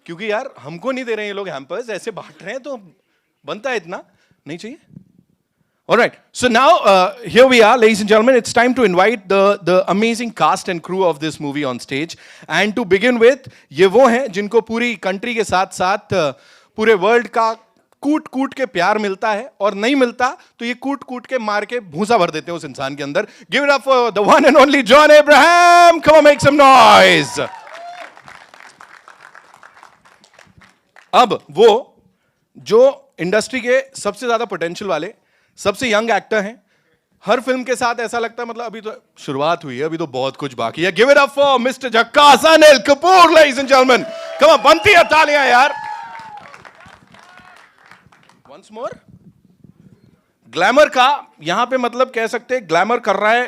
क्योंकि यार हमको नहीं दे रहे हैं ये लोग हैम्पर्स, ऐसे बांट रहे हैं तो बनता है इतना नहीं चाहिए. All right, so now here we are, ladies and gentlemen. It's time to invite the amazing cast and crew of this movie on stage. And to begin with, ये वो हैं जिनको पूरी कंट्री के साथ साथ पूरे वर्ल्ड का कूट कूट के प्यार मिलता है, और नहीं मिलता तो ये कूट कूट के मार के भूसा भर देते हैं उस इंसान के अंदर. Give it up for the one and only John Abraham. Come on, make some noise. अब वो जो इंडस्ट्री के सबसे ज्यादा पोटेंशियल वाले, सबसे यंग एक्टर हैं. हर फिल्म के साथ ऐसा लगता है मतलब अभी तो शुरुआत हुई है, अभी तो बहुत कुछ बाकी है. Give it up for mister झक्कास Anil Kapoor, ladies and gentleman. Come on, बनती है तालियां यार. Once more. ग्लैमर का यहां पे मतलब कह सकते हैं ग्लैमर कर रहा है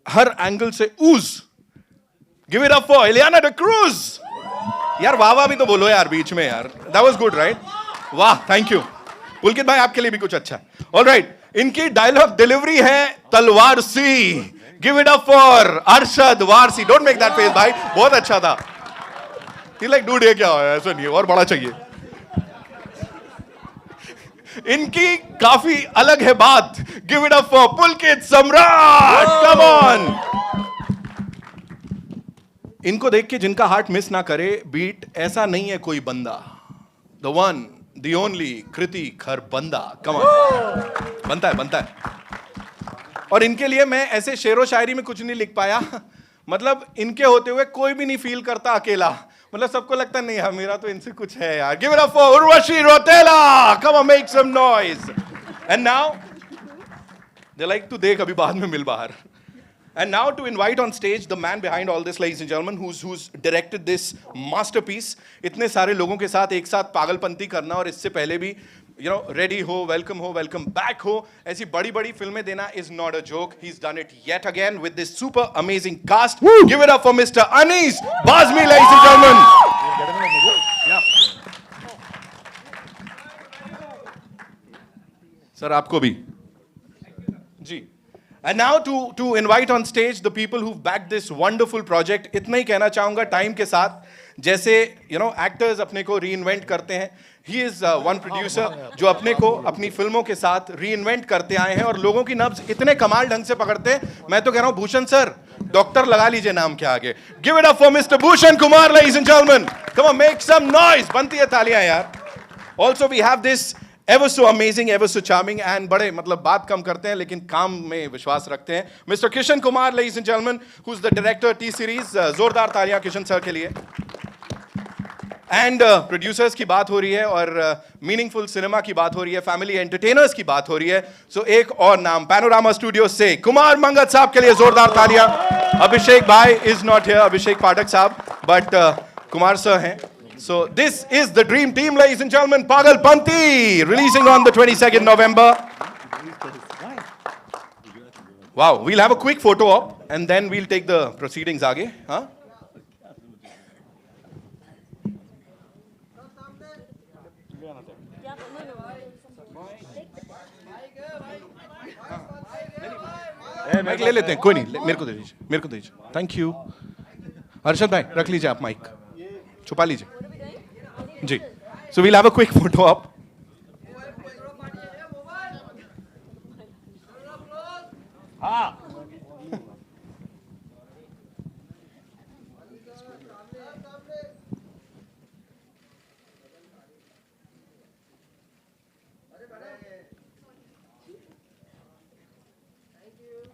हर एंगल से ऊज. Give it up for Ileana डी क्रूज. यार वाह वाह भी तो बोलो यार बीच में यार. That was good right. वाह, थैंक यू. पुलकित भाई आपके लिए भी कुछ अच्छा. ऑलराइट, इनकी डायलॉग डिलीवरी है तलवार सी. Give it up for Arshad Warsi. Don't make that face भाई, बहुत अच्छा था. लाइक डूड ये क्या है, ऐसा नहीं है, और बड़ा चाहिए. इनकी काफी अलग है बात. Give it up for Pulkit Samrat. Come on. इनको देख के जिनका हार्ट मिस ना करे बीट, ऐसा नहीं है कोई बंदा. The one the only Kriti Kharbanda. Come on. बनता है. और इनके लिए मैं ऐसे शेरो शायरी में कुछ नहीं लिख पाया. मतलब इनके होते हुए कोई भी नहीं फील करता अकेला. मतलब सबको लगता नहीं है मेरा तो इनसे कुछ है यार. Give it up for Urvashi Rautela. Come on, make some noise. And now they like to देख, अभी बाद में मिल बाहर. And now to invite on stage the man behind all this, ladies and gentlemen, who's directed this masterpiece. इतने सारे लोगों के साथ एक साथ पागलपंती करना, और इससे पहले भी रेडी हो, वेलकम बैक हो, ऐसी बड़ी बड़ी फिल्में देना is not a joke. He's done it yet again with this super amazing cast. Woo! Give it up for Mr. Anis Bazmi, ladies and gentlemen. Sir आपको भी जी. And now to invite on stage the people who've backed this wonderful project. इतना ही कहना चाहूंगा, time के साथ जैसे actors अपने को रीइन्वेंट करते हैं, ही इज वन प्रोड्यूसर जो अपने को अपनी फिल्मों के साथ रीइन्वेंट करते आए हैं और लोगों की नब्ज इतने कमाल ढंग से पकड़ते हैं. मैं तो कह रहा हूं भूषण सर, डॉक्टर लगा लीजिए नाम के आगे. Give it up for mister Bhushan Kumar, ladies and gentleman. Come on, make some noise. बनती है तालियां यार. Also we have this ever so amazing, ever so charming, and बड़े मतलब बात कम करते हैं लेकिन काम में विश्वास रखते हैं, mister Kishan Kumar, ladies and gentlemen, who's the director T series. जोरदार तालियां किशन सर के लिए. एंड प्रोड्यूसर्स की बात हो रही है और मीनिंगफुल सिनेमा की बात हो रही है, फैमिली एंटरटेनर्स की बात हो रही है. सो एक और नाम पैनोरामा स्टूडियो से कुमार मंगत साहब के लिए जोरदार तालियां. अभिषेक भाई इज नॉट हियर, अभिषेक पाठक साहब, बट कुमार सर हैं. So this is the dream team, ladies and gentlemen. Pagalpanti, releasing on the 22nd November. Wow, we'll have a quick photo op and then we'll take the proceedings आगे. हाँ? Mic ले लेते हैं, कोई नहीं, मेरे को दे दीजिए. Thank you. हर्षद भाई रख लीजिए आप माइक, छुपा लीजिए जी. So we'll have a quick photo op.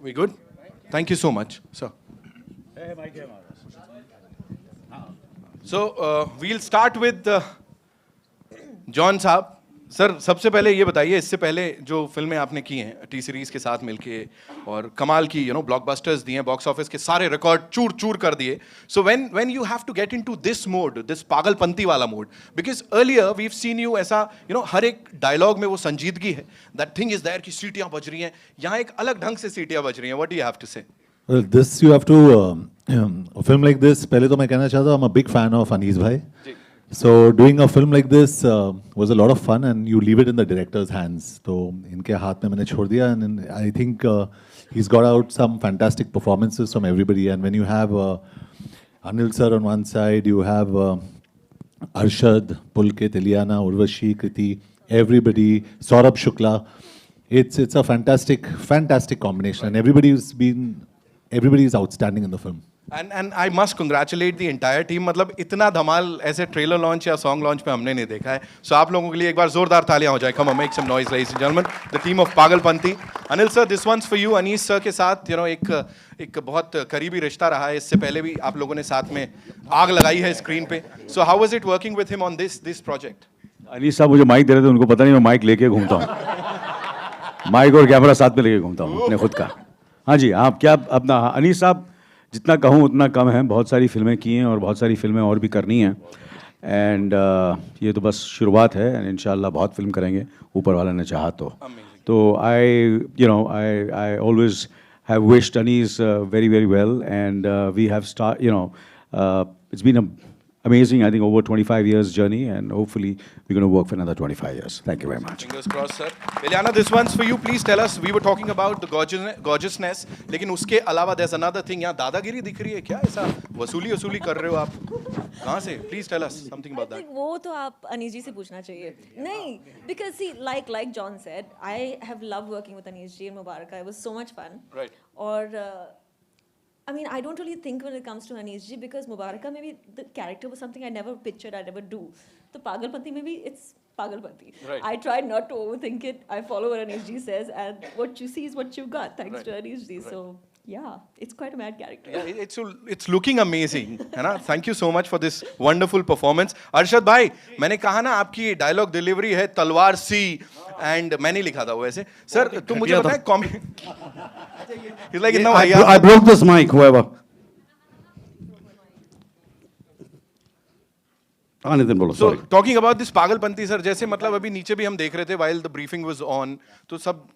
We good? Thank you so much, sir. So we'll start with John साहब. सर सबसे पहले ये बताइए, इससे पहले जो फिल्में आपने की हैं टी सीरीज के साथ मिलके और कमाल की ब्लॉकबस्टर्स दिए, बॉक्स ऑफिस के सारे रिकॉर्ड चूर चूर कर दिए. So when you have to get into this mode, this Pagalpanti वाला mode, because earlier we have seen you ऐसा हर एक डायलॉग में वो संजीदगी है, दैट थिंग इज देयर कि सीटियां बज रही हैं. यहाँ एक अलग ढंग से सीटियां बज रही हैं. What do you have to say? Well, this you have to a film like this. पहले तो मैं कहना चाहता हूँ, I'm a big fan of Anees भाई. So doing a film like this was a lot of fun, and you leave it in the director's hands. तो इनके हाथ में मैंने छोड़ दिया, and I think he's got out some fantastic performances from everybody. And when you have Anil sir on one side, you have Arshad, Pulkit, Ilyana, Urvashi, Kriti, everybody, Saurabh Shukla. It's a fantastic combination, and everybody is outstanding in the film. And I must congratulate the entire team. मतलब इतना धमाल ऐसे trailer launch या song launch पे हमने नहीं देखा है. So आप लोगों के लिए एक बार जोरदार तालियां हो जाए. Come on, make some noise, ladies and gentlemen. The team of Pagalpanti. Anil sir, this one's for you. Anees sir के साथ एक बहुत करीबी रिश्ता रहा है. इससे पहले भी आप लोगों ने साथ में आग लगाई है स्क्रीन पे. So how was it working with him on this project? Anees साहब मुझे माइक दे रहे थे, उनको पता नहीं मैं माइक लेके घूमता हूँ. माइक और कैमरा साथ में लेके घूमता हूँ अपने खुद का. हाँ जी, आप क्या अपना अनीस साहब जितना कहूँ उतना कम है. बहुत सारी फिल्में की हैं और बहुत सारी फिल्में और भी करनी हैं. एंड ये तो बस शुरुआत है. एंड इंशाल्लाह बहुत फिल्म करेंगे ऊपर वाला ने चाहा तो I always have wished Anis very, very well, and we have it's been an amazing, I think, over 25 years journey, and hopefully we're going to work for another 25 years. Thank you very much. Fingers crossed, sir. Ilyana, this one's for you. Please tell us. We were talking about the gorgeousness, लेकिन उसके अलावा there's another thing. यहाँ दादागिरी दिख रही है क्या? ऐसा वसूली कर रहे हो आप? कहाँ से? Please tell us something about that. वो तो आप अनीस जी से पूछना चाहिए. नहीं, because see, like John said, I have loved working with Anis ji and Mubaraka. It was so much fun. Right. और I mean, I don't really think when it comes to Anis ji because Mubaraka maybe the character was something I never pictured I'd ever do. So Pagalpanti maybe it's Pagalpanti. Right. I tried not to overthink it. I follow what Anis ji says, and what you see is what you got thanks to Anis ji. So yeah, it's quite a mad character. Yeah, it's looking amazing, है ना? Thank you so much for this wonderful performance. Arshad भाई, मैंने कहा ना आपकी dialogue delivery है तलवार सी, and मैंने लिखा था वो ऐसे. सर तुम मुझे बताएं comedy. He's like no, I broke this mic, whoever. Anything बोलो. So Sorry. talking about this Pagalpanti sir, जैसे मतलब अभी नीचे भी हम देख रहे थे while the briefing was on, तो सब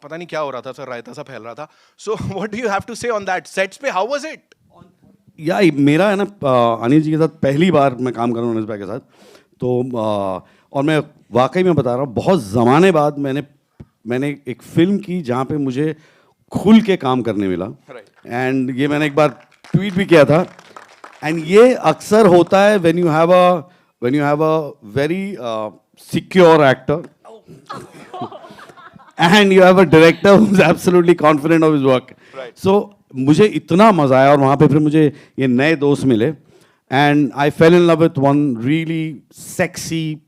पता नहीं क्या हो रहा था सर, रायता सा फैल रहा था. So what do you have to say on that? Sets पे how was it? या मेरा है ना अनिल जी के साथ पहली बार मैं काम कर रहा हूँ अनिल भाई के साथ. तो और मैं वाकई में बता रहा हूँ, बहुत ज़माने बाद मैंने एक फिल्म की जहाँ पे मुझे खुल के काम करने मिला. एंड ये मैंने एक बार ट्वीट भी किया था. एंड ये अक्सर होता है when you have a very secure actor and you have a director who's absolutely confident of his work. So मुझे इतना मज़ा आया और वहाँ पे फिर मुझे ये नए दोस्त मिले. And I fell in love with one really sexy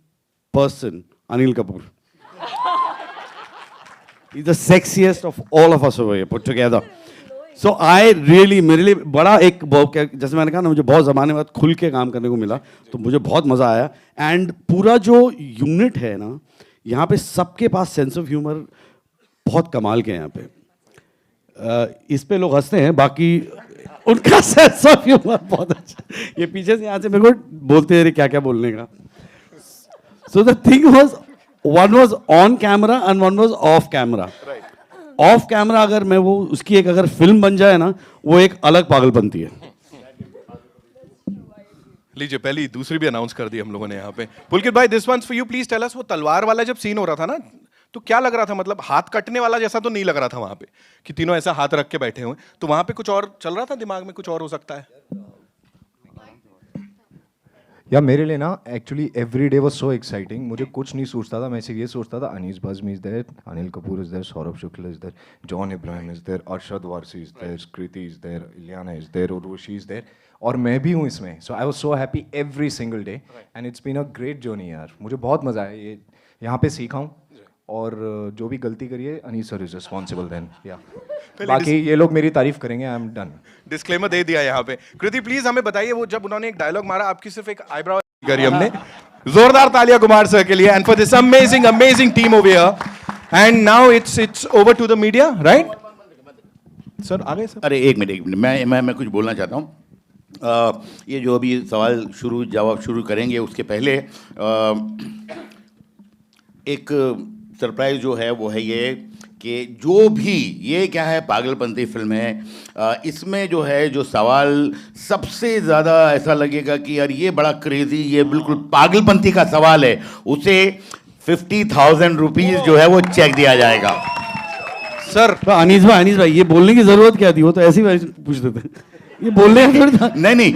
person, Anil Kapoor. He's the sexiest of all of us over here put together. So I really मेरे लिए बड़ा एक जैसे मैंने कहा ना, मुझे बहुत ज़माने बाद खुल के काम करने को मिला, तो मुझे बहुत मज़ा आया. एंड पूरा जो यूनिट है ना, यहाँ पे सबके पास सेंस ऑफ ह्यूमर बहुत कमाल के हैं. यहाँ पे इस पे लोग हंसते हैं, बाकी उनका सेंस ऑफ ह्यूमर बहुत अच्छा. ये पीछे से यहाँ से मेरे को बोलते हैं क्या क्या बोलने का. So the thing was one was on camera and one was off camera. Of camera अगर मैं वो उसकी एक अगर फिल्म बन जाए ना, वो एक अलग पागलपंती है. लीजिए पहली दूसरी भी अनाउंस कर दी हम लोगों ने यहाँ पे. पुलकित भाई, this one's for you. Please tell us, वो तलवार वाला जब सीन हो रहा था ना, तो क्या लग रहा था? मतलब हाथ कटने वाला जैसा तो नहीं लग रहा था वहां पे कि तीनों ऐसा हाथ रख के बैठे हुए. तो वहां पे कुछ और चल रहा था दिमाग में, कुछ और हो सकता है. या मेरे लिए ना actually every day was so exciting. मुझे कुछ नहीं सोचता था, मैं सिर्फ ये सोचता था Anees Bazmee is there, Anil Kapoor is there, Saurabh Shukla is there, John Abraham is there, Arshad Warsi is there, Kriti is there, Ileana is there, Urvashi is there, और मैं भी हूँ इसमें. So I was so happy every single day and it's been a great journey यार. मुझे बहुत मज़ा आया. ये यहाँ पे सीखा हूँ, और जो भी गलती करी है Anees sir is responsible then. या बाकी ये लोग मेरी तारीफ करेंगे. I am done. डिस्क्लेमर दे दिया यहाँ पे. कृति प्लीज हमें बताइए, वो जब उन्होंने एक डायलॉग मारा, आपकी सिर्फ एक आईब्रो करी हमने. जोरदार तालियां कुमार सर के लिए and for this amazing team over here. And now it's over to the media, right sir? आ गए सर. अरे एक मिनट मैं कुछ बोलना चाहता हूँ. ये जो अभी सवाल जवाब शुरू करेंगे उसके पहले एक सरप्राइज जो है वो है ये कि जो भी ये क्या है पागलपंती फिल्म है, इसमें जो है जो सवाल सबसे ज़्यादा ऐसा लगेगा कि यार ये बड़ा क्रेजी, ये बिल्कुल पागलपंती का सवाल है, उसे 50,000 रुपीज़ जो है वो चेक दिया जाएगा. सर अनीस भाई ये बोलने की ज़रूरत क्या थी? वो तो ऐसी पूछ देते. ये बोलने का थोड़ी था. नहीं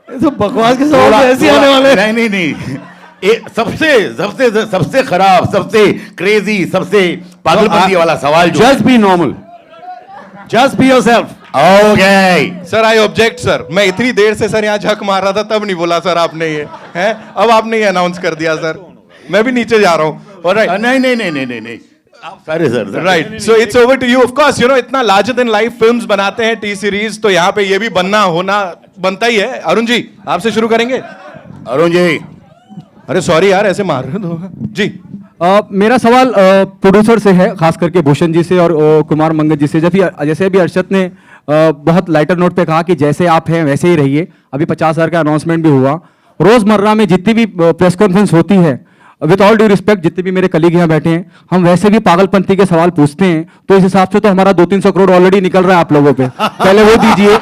ये तो बकवास के सवाल ऐसे आने वाले। नहीं नहीं नहीं, सबसे सबसे सबसे खराब, सबसे क्रेजी, सबसे पागलपंती वाला सवाल जो just be normal, just be yourself. Okay sir I object sir, मैं इतनी देर से सर यहाँ झक मार रहा था तब नहीं बोला सर आपने ये है, अब आपने ये अनाउंस कर दिया सर, मैं भी नीचे जा रहा हूँ। ऑलराइट, नहीं नहीं नहीं नहीं नहीं नहीं, sorry sir. Right, so it's over to you. Of course you know इतना लार्जर देन लाइफ फिल्म्स बनाते हैं, टी सीरीज, तो यहाँ पे ये भी बनना होना बनता ही है। अरुण जी आपसे शुरू करेंगे। अरुण जी, अरे सॉरी यार ऐसे मार रहे हो जी। मेरा सवाल प्रोड्यूसर से है, खास करके भूषण जी से और कुमार मंगल जी से। जैसे अभी अर्शद ने बहुत लाइटर नोट पे कहा कि जैसे आप हैं वैसे ही रहिए, अभी 50,000 का अनाउंसमेंट भी हुआ। रोजमर्रा में जितनी भी प्रेस कॉन्फ्रेंस होती है, विद ऑल ड्यू रिस्पेक्ट, जितने भी मेरे कलीग यहाँ बैठे हैं, हम वैसे भी पागलपंती के सवाल पूछते हैं, तो इस हिसाब से तो हमारा 200-300 करोड़ ऑलरेडी निकल रहा है आप लोगों पे। पहले वो दीजिए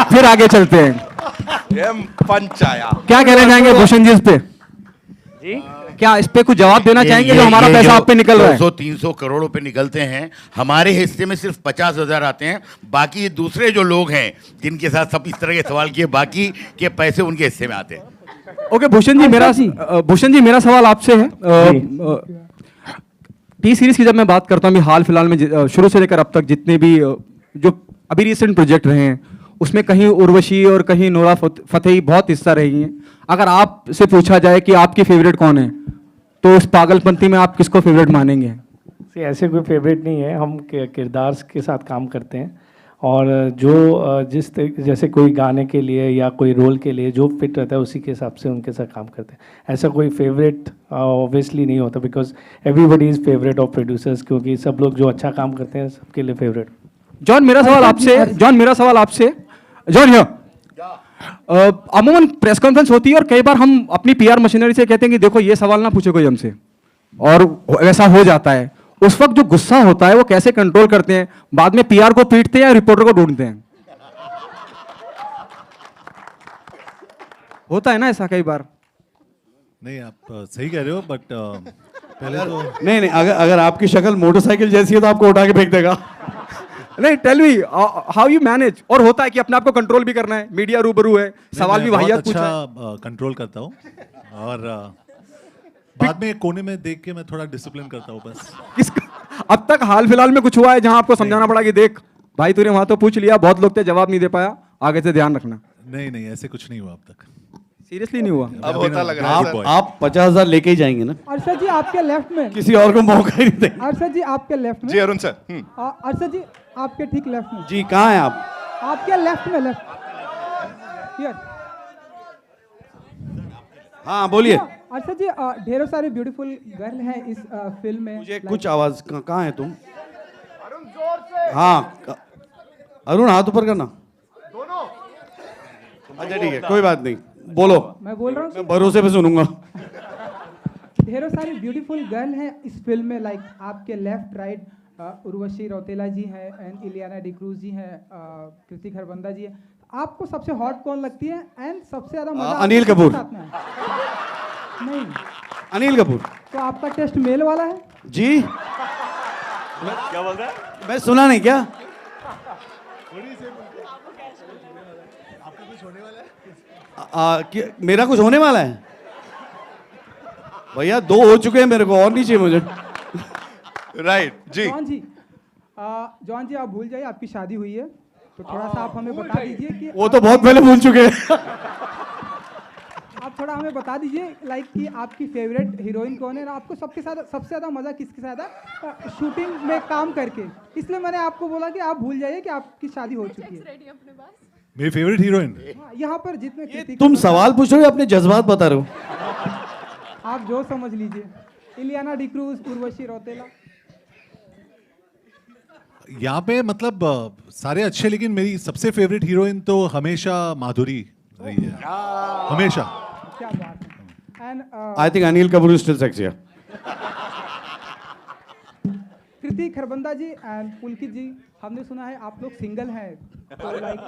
फिर आगे चलते हैं। पंचाया क्या कहना चाहेंगे भूषण जी इस पे? क्या इस पे कुछ जवाब देना चाहेंगे जो हमारा पैसा आप पे निकल रहा है? 200-300 करोड़ रुपए निकलते हैं, हमारे हिस्से में सिर्फ 50,000 आते हैं। बाकी दूसरे जो लोग हैं जिनके साथ सब इस तरह के सवाल किए, बाकी के पैसे उनके हिस्से में आते हैं। ओके भूषण जी मेरा सवाल आपसे है। टी सीरीज की जब मैं बात करता हूँ, हाल फिलहाल में शुरू से लेकर अब तक जितने भी जो अभी रिसेंट प्रोजेक्ट रहे हैं, उसमें कहीं उर्वशी और कहीं नोरा फतेही बहुत हिस्सा रही हैं। अगर आपसे पूछा जाए कि आपकी फेवरेट कौन है, तो उस पागलपंती में आप किसको फेवरेट मानेंगे? ऐसे कोई फेवरेट नहीं है, हम किरदार के साथ काम करते हैं और जो जैसे कोई गाने के लिए या कोई रोल के लिए जो फिट रहता है उसी के हिसाब से उनके साथ काम करते हैं। ऐसा कोई फेवरेट ऑब्वियसली नहीं होता, because everybody is favourite of producers, क्योंकि सब लोग जो अच्छा काम करते हैं सबके लिए फेवरेट। जॉन मेरा सवाल आपसे जॉन अमूमन प्रेस कॉन्फ्रेंस होती है और कई बार हम अपनी पीआर मशीनरी से कहते हैं कि देखो ये सवाल ना पूछे कोई हमसे, और वैसा हो जाता है। उस वक्त जो गुस्सा होता है वो कैसे कंट्रोल करते हैं? बाद में पीआर को पीटते हैं या रिपोर्टर को ढूंढते हैं? होता है ना ऐसा कई बार? नहीं, आप सही कह रहे हो, बट पहले तो नहीं, अगर आपकी शक्ल मोटरसाइकिल जैसी है तो आपको उठा के फेंक देगा। नहीं, tell me how you manage. और होता है कि अपने आप को कंट्रोल भी करना है, मीडिया रूबरू है, सवाल भी वाहियात पूछा है। अच्छा कंट्रोल करता हूँ, और बाद में एक कोने में देख के मैं थोड़ा डिसिप्लिन करता हूँ बस। अब तक हाल फिलहाल में कुछ हुआ है जहां आपको समझाना पड़ा कि देख भाई तूने वहां तो पूछ लिया, बहुत लोग थे जवाब नहीं दे पाया, आगे से ध्यान रखना? नहीं, ऐसे कुछ नहीं हुआ अब तक। सीरियसली नहीं हुआ? अब होता लग रहा है सर। आप 50,000 लेके ही जाएंगे ना, अर्षद जी आपके लेफ्ट में, किसी और को मौका ही नहीं देंगे। अर्षद जी आपके लेफ्ट में। जी अरुण सर। अर्षद जी आपके ठीक लेफ्ट में। जी कहाँ हैं आप? आपके लेफ्ट में, लेफ्ट हियर। हाँ बोलिए। अर्षद जी ढेरों सारे ब्यूटीफुल गर्ल हैं इस फिल्म में। मुझे कुछ आवाज, कहाँ है तुम? हाँ अरुण हाथ ऊपर करना। अच्छा ठीक है, कोई बात नहीं, बोलो। मैं बोल रहा हूँ मैं भरोसे पे सुनूंगा। ढेरों सारी ब्यूटीफुल गर्ल हैं इस फिल्म में, लाइक आपके लेफ्ट राइट उर्वशी रौतेला जी हैं एंड इलियाना डिक्रूज जी हैं, कृति खरबंदा जी है। आपको सबसे हॉट कौन लगती है एंड सबसे ज्यादा मजा अनिल कपूर। साथ में है? नहीं, अनिल कपूर। तो आपका टेस्ट मेल वाला है? जी क्या बोल रहा है? मैं सुना नहीं क्या? मेरा कुछ होने वाला है? भैया 2 हो चुके हैं, मेरे को और नहीं चाहिए मुझे। राइट जी। जॉन जी आप भूल जाइए आपकी शादी हुई है, तो थोड़ा सा आप हमें बता दीजिए कि वो तो बहुत पहले भूल चुके हैं। आप थोड़ा हमें बता दीजिए लाइक कि आपकी फेवरेट हीरोइन कौन है, आपको सबसे ज़्यादा मज़ा किसके साथ है शूटिंग में काम करके। इसलिए मैंने आपको बोला कि आप भूल जाइए कि आपकी शादी हो चुकी है। मेरी फेवरेट हीरोइन? यहाँ पर जितने तुम सवाल पूछ रहे हो, अपने जज्बात बता रहे हो। आप जो समझ लीजिए। इलियाना डिक्रूज, उर्वशी रौतेला। यहाँ पे मतलब सारे अच्छे, लेकिन मेरी सबसे फेवरेट हीरोइन तो हमेशा माधुरी रही है, हमेशा। क्या बात है। And I think Anil Kapoor is still sexy. Kriti Kharbanda ji and Pulkit ji, हमने सुना है आप लोग सिंगल हैं, तो लाइक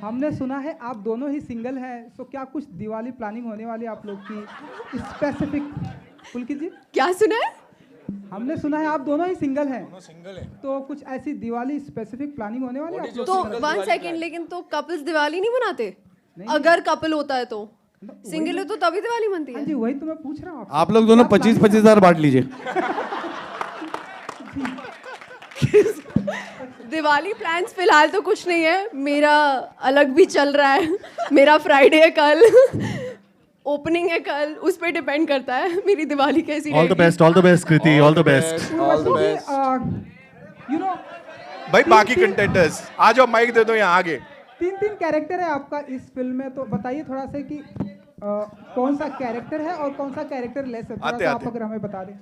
हमने सुना है आप दोनों ही सिंगल हैं, तो क्या कुछ दिवाली प्लानिंग होने वाली है आप लोग की स्पेसिफिक? पुलकित जी क्या सुना है? हमने सुना है आप दोनों ही सिंगल हैं, तो कुछ ऐसी दिवाली स्पेसिफिक प्लानिंग होने वाली है आप लोग तो की? 1 सेकंड, लेकिन तो कपल्स दिवाली नहीं मनाते? अगर कपल होता है तो सिंगल है तो तभी दिवाली मनती हाँ है। जी वही तो मैं पूछ रहा हूँ आपसे। आप लोग दोनों 25-25 हज़ार बांट लीजिए। दिवाली प्लान्स फिलहाल तो कुछ नहीं है, मेरा अलग भी चल रहा है। मेरा फ्राइडे है कल, ओपनिंग है कल, उस पर डिपेंड करता है मेरी दिवाली कैसी All the best, Kriti, all the best. You know भाई बाकी कंटेंटर्स आ जाओ, माइक दे दो यहाँ आगे। 3 कैरेक्टर है आपका इस फिल्म में, तो बताइए थोड़ा सा कि कौन सा कैरेक्टर है और कौन सा कैरेक्टर लेस है, थोड़ा सा आप अगर हमें बता दें।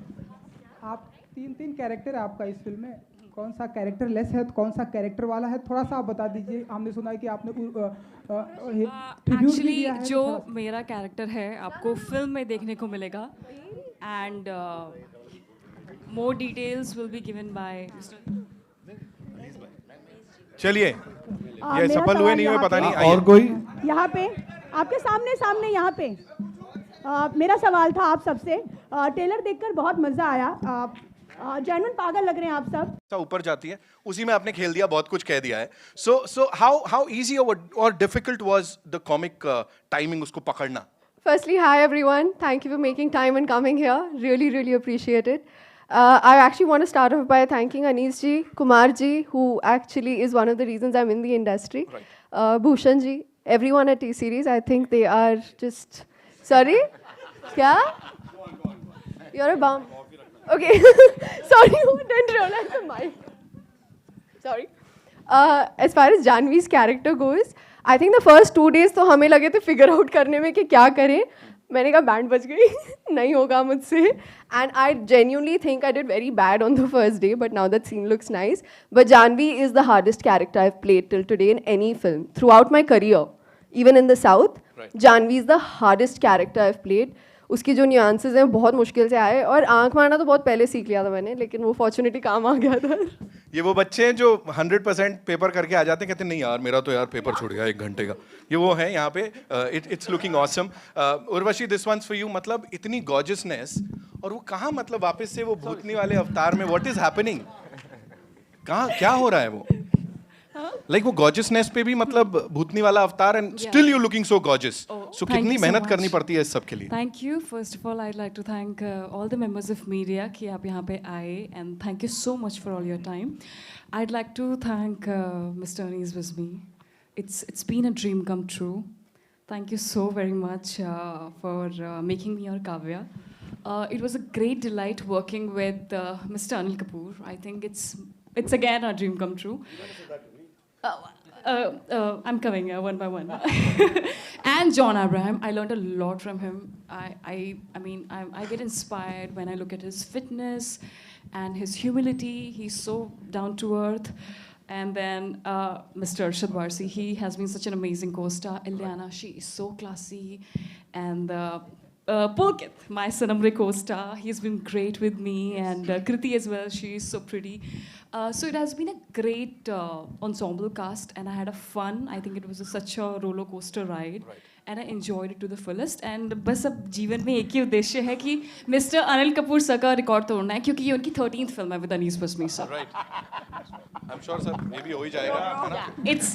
आप 3 कैरेक्टर है आपका इस फिल्म में, कौन सा कैरेक्टर लेस है तो कौन सा कैरेक्टर वाला है, थोड़ा सा आप बता दीजिए। हमने सुना है कि आपने ट्रिब्यूट भी एक्चुअली दिया है, जो थोड़ा सा। मेरा कैरेक्टर है आपको फिल्म में देखने को मिलेगा and more details will be given by चलिए ये मेरा सफल हुए सवाल नहीं हुए यहाँ पता पे- नहीं। और आइए। कोई यहाँ पे आपके सामने यहाँ पे मेरा सवाल था आप सबसे। ट्रेलर देखकर बहुत मजा आया, जैनवन पागल लग रहे हैं आप सब। ऊपर जाती है उसी में आपने खेल दिया, बहुत कुछ कह दिया है। सो हाउ इजी और difficult was the comic timing उसको पकड़ना? Firstly, hi everyone. Thank you for making time and coming here. Really, really appreciate it. I actually want to start off by thanking Anis ji, Kumar ji, who actually is one of the reasons I'm in the industry. Bhushan ji, everyone at T-Series. I think they are just... Sorry? Kya? You're a bum. Okay. Sorry, I didn't realize the mic. Sorry. As far as Janvi's character goes, I think the first 2 days तो हमें लगे थे figure out करने में कि क्या करें। मैंने कहा बैंड बज गई, नहीं होगा मुझसे। And I genuinely think I did very bad on the first day, but now that scene looks nice. But Janvi is the hardest character I've played till today in any film. Throughout my career, even in the South, Janvi is the hardest character I've played. उसकी जो nuances हैं बहुत मुश्किल से आए, और आंख मारना तो बहुत पहले सीख लिया था मैंने, लेकिन वो फॉर्चुनेटली काम आ गया था। ये वो बच्चे हैं जो 100% पेपर करके आ जाते हैं, कहते हैं नहीं यार मेरा तो यार पेपर छूट गया 1 घंटे का। ये वो है यहाँ पे। It's looking awesome. Urvashi, this one's for you. मतलब इतनी गॉर्जियसनेस, और वो कहाँ, मतलब वापस से वो भूतनी वाले अवतार में व्हाट इज हैपनिंग? कहाँ क्या हो रहा है वो? लाइक वो गॉर्जियसनेस पे भी मतलब भूतनी वाला अवतार, and still you looking so gorgeous. So कितनी मेहनत करनी पड़ती है इस सब के लिए? Thank you. First of all I like to thank all the members of media कि आप यहाँ पे आए, and thank you so much for all your time. I'd like to thank Mr. Anis Bazmi. It's been a dream come true. Thank you so very much for making me your Kavya. It was a great delight working with Mr. Anil Kapoor. I think it's again a dream come true. I'm coming one by one. And John Abraham, I learned a lot from him. I mean, I get inspired when I look at his fitness and his humility. He's so down to earth. And then Mr. Arshad Warsi, he has been such an amazing co-star. Ilyana, she is so classy. And Pulkit, my Sanamre co-star, he's been great with me. And Kriti as well, she is so pretty. So it has been a great ensemble cast, and I had a fun. I think it was such a roller coaster ride. And I enjoyed it to the fullest. And बस अब जीवन में एक ही उद्देश्य है कि mister Anil Kapoor sir का record तोड़ना है, क्योंकि ये उनकी 13th फिल्म है with Anees Bazmee sir. I am sure sir ये भी हो ही जाएगा। It's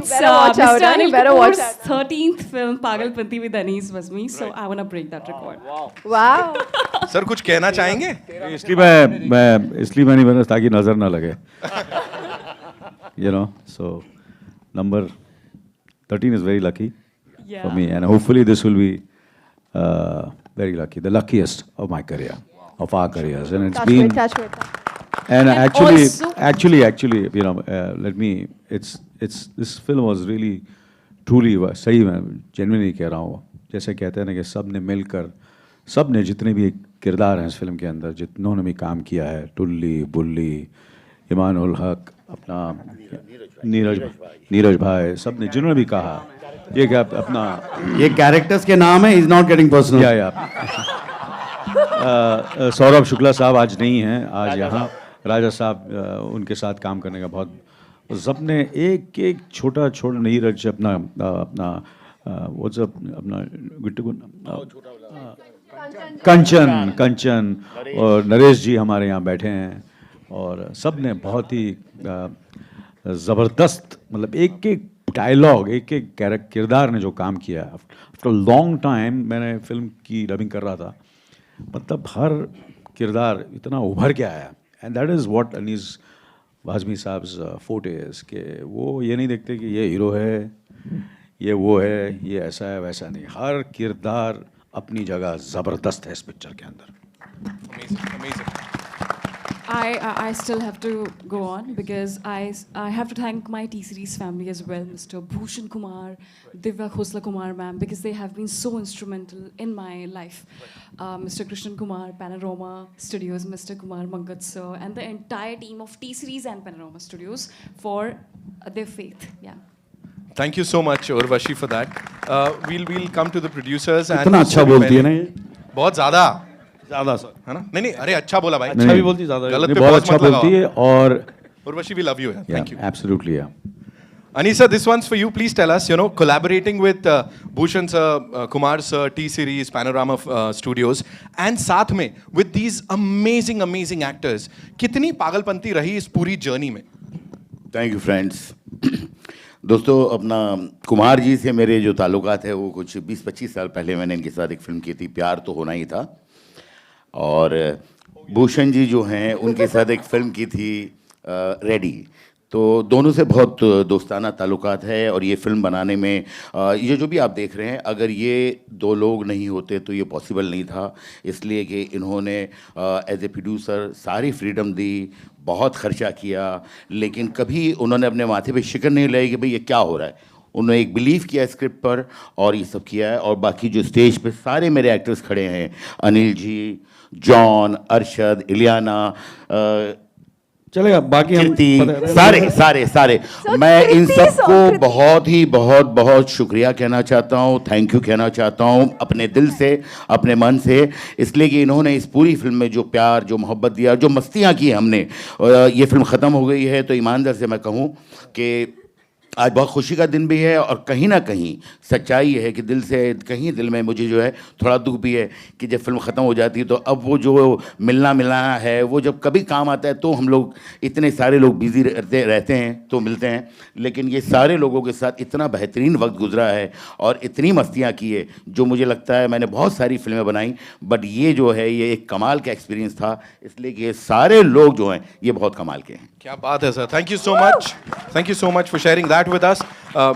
better watch out, Mr. Anil better watch Kapoor's 13th film Pagalpanti with Anees Bazmee, so I want to break that record. Wow. Sir कुछ कहना चाहेंगे? इसलिए मैं नहीं बना ताकि नजर ना लगे। So number 13 is very lucky for me, and hopefully this will be very lucky, the luckiest of my career, of our careers, and it's been. Touch with. And also- actually, let me. It's this film was really, truly, सही मैं genuinely कह रहा हूँ। जैसे कहते हैं ना कि सब ने मिलकर, सब ने जितने भी किरदार हैं इस फिल्म के अंदर, जितनों ने भी काम किया है, टुल्ली, बुल्ली, इमानुल हक, अपना नीरज भाई, सब ने जिन्होंने भी कहा, ये क्या अपना ये कैरेक्टर्स के नाम है, इज नॉट गेटिंग पर्सनल। या सौरभ शुक्ला साहब आज नहीं हैं, आज यहाँ राजा साहब, उनके साथ काम करने का बहुत, सब ने एक एक छोटा नीरज अपना वो सब अपना गिट्टू कंचन और नरेश जी हमारे यहाँ बैठे हैं, और सब ने बहुत ही ज़बरदस्त, मतलब एक एक डायलॉग, एक एक किरदार ने जो काम किया, आफ्टर लॉन्ग टाइम मैंने फिल्म की डबिंग कर रहा था, मतलब हर किरदार इतना उभर के आया, and that is what Anees Bazmee साहब फोर्टे इज, कि वो ये नहीं देखते कि ये हीरो है, ये वो है, ये ऐसा है वैसा नहीं, हर किरदार अपनी जगह ज़बरदस्त है इस पिक्चर के अंदर. Amazing, amazing. I still have to go on because I have to thank my T-Series family as well, Mr. Bhushan Kumar, Divya Khosla Kumar ma'am, because they have been so instrumental in my life. Mr. Krishnan Kumar, Panorama Studios, Mr. Kumar Mangat sir, and the entire team of T-Series and Panorama Studios for their faith. Yeah. Thank you so much, Urvashi, for that. We'll come to the producers. इतना अच्छा बोलती है ना ये, बहुत ज़्यादा sir, है ना? नहीं, अरे अच्छा बोला भाई. अच्छा भी बोलती, ज़्यादा गलत पे बहुत बहुत अच्छा मत लगाओ. बोलती है. और Urvashi, we love you. Thank you. Absolutely. Anisa, this one's for you. Please tell us, collaborating with Bhushan sir, Kumar sir, T-Series, Panorama Studios, and साथ में with these amazing actors, कितनी पागलपंती रही इस पूरी जर्नी में? Thank you friends. दोस्तों, अपना कुमार जी से मेरे जो ताल्लुकात है वो कुछ 20-25 साल पहले मैंने इनके साथ एक फिल्म की थी, प्यार तो होना ही था. और भूषण जी जो हैं उनके साथ एक फिल्म की थी रेडी. तो दोनों से बहुत दोस्ताना ताल्लुकात है, और ये फिल्म बनाने में ये जो भी आप देख रहे हैं, अगर ये दो लोग नहीं होते तो ये पॉसिबल नहीं था, इसलिए कि इन्होंने एज ए प्रोड्यूसर सारी फ्रीडम दी, बहुत खर्चा किया, लेकिन कभी उन्होंने अपने माथे पे शिकन नहीं लाई कि भाई ये क्या हो रहा है. उन्होंने एक बिलीव किया स्क्रिप्ट पर और ये सब किया है. और बाकी जो स्टेज पे सारे मेरे एक्टर्स खड़े हैं, अनिल जी, जॉन, अरशद, इलियाना, चलेगा, बाकी सारे मैं इन सबको बहुत शुक्रिया कहना चाहता हूँ, थैंक यू कहना चाहता हूँ अपने दिल से, अपने मन से, इसलिए कि इन्होंने इस पूरी फिल्म में जो प्यार, जो मोहब्बत दिया, जो मस्तियाँ की हमने. ये फिल्म ख़त्म हो गई है तो ईमानदार से मैं कहूँ कि आज बहुत खुशी का दिन भी है, और कहीं ना कहीं सच्चाई है कि दिल से कहीं दिल में मुझे जो है थोड़ा दुख भी है कि जब फिल्म ख़त्म हो जाती है तो अब वो जो मिलना मिलाना है वो जब कभी काम आता है तो हम लोग इतने सारे लोग बिज़ी रहते हैं तो मिलते हैं, लेकिन ये सारे लोगों के साथ इतना बेहतरीन वक्त गुजरा है और इतनी मस्तियाँ की है जो मुझे लगता है मैंने बहुत सारी फिल्में बनाई, बट ये जो है ये एक कमाल का एक्सपीरियंस था, इसलिए कि ये सारे लोग जो हैं ये बहुत कमाल के हैं. क्या बात है sir, thank you so much for sharing that with us.